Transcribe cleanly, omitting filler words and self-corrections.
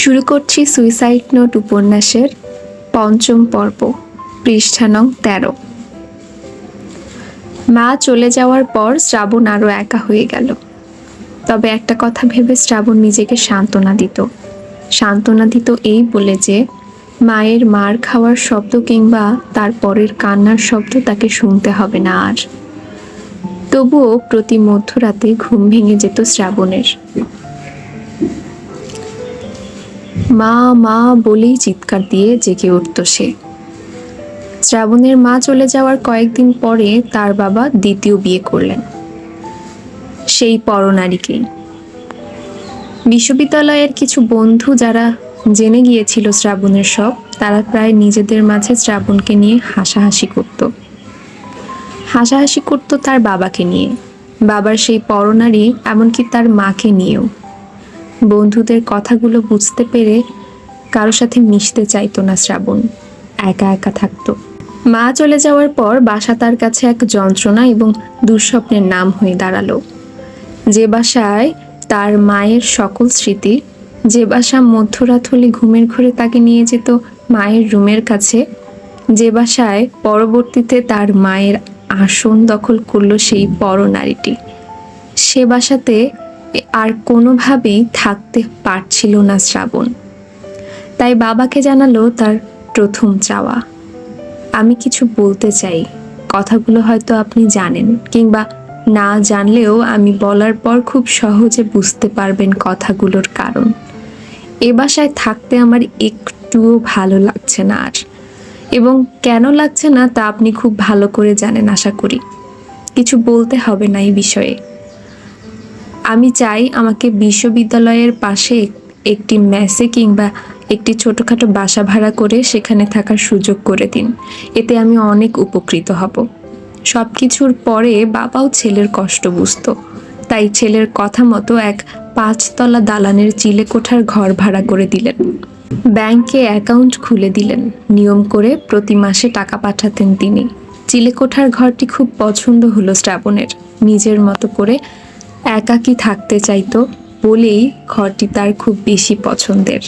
শুরু করছি suicide note উপন্যাসের পঞ্চম পর্ব, পৃষ্ঠা নং 13। মা চলে যাওয়ার পর শ্রাবণ আরো একা হয়ে গেল। তবে একটা কথা ভেবে শ্রাবণ নিজেকে সান্ত্বনা দিত এই বলে যে মায়ের মার খাওয়ার শব্দ কিংবা তার পরের কান্নার শব্দ তাকে শুনতে হবে না আর। তবুও প্রতি মধ্যরাতে ঘুম ভেঙে যেত শ্রাবণের। মা মা বলেই চিৎকার দিয়ে জেগে উঠত সে। শ্রাবণের মা চলে যাওয়ার কয়েকদিন পরে তার বাবা দ্বিতীয় বিয়ে করলেন, সেই পরনারীকেই। বিশ্ববিদ্যালয়ের কিছু বন্ধু যারা জেনে গিয়েছিল শ্রাবণের সব, তারা প্রায় নিজেদের মাঝে শ্রাবণকে নিয়ে হাসাহাসি করত তার বাবাকে নিয়ে, বাবার সেই পরনারী, এমনকি তার মাকে নিয়েও। বন্ধুদের কথাগুলো বুঝতে পেরে কারো সাথে মিশতে চাইতো না শ্রাবণ, একা একা থাকতো। মা চলে যাওয়ার পর বাসা তার কাছে এক যন্ত্রণা এবং দুঃস্বপ্নের নাম হয়ে দাঁড়ালো। যে বাসায় তার মায়ের সকল স্মৃতি, যে বাসা মধ্যরাত হলে ঘুমের ঘোরে তাকে নিয়ে যেত মায়ের রুমের কাছে, যে বাসায় পরবর্তীতে তার মায়ের আসন দখল করলো সেই পরনারীটি, সে বাসাতে আর কোনোভাবেই থাকতে পারছিল না শ্রাবণ। তাই বাবাকে জানালো তার প্রথম চাওয়া, আমি কিছু বলতে চাই, কথাগুলো হয়তো আপনি জানেন, কিংবা না জানলেও আমি বলার পর খুব সহজে বুঝতে পারবেন কথাগুলোর কারণ। এ বাসায় থাকতে আমার একটুও ভালো লাগছে না আর, এবং কেন লাগছে না তা আপনি খুব ভালো করে জানেন আশা করি। কিছু বলতে হবে না এই বিষয়ে। আমি চাই আমাকে বিশ্ববিদ্যালয়ের পাশে একটি মেসে কিংবা একটি ছোটখাটো বাসা ভাড়া করে সেখানে থাকার সুযোগ করে দিন, এতে আমি অনেক উপকৃত হব। সব কিছুর পরে বাবাও ছেলের কষ্ট বুঝতো, তাই ছেলের কথা মতো এক 5 তলা দালানের চিলেকোঠার ঘর ভাড়া করে দিলেন। ব্যাংকে অ্যাকাউন্ট খুলে দিলেন, নিয়ম করে প্রতি মাসে টাকা পাঠাতেন তিনি। চিলেকোঠার ঘরটি খুব পছন্দ হলো শ্রাবণের, নিজের মতো করে একাকী থাকতে চাইতো বলেই ঘরটি তার খুব বেশি পছন্দের।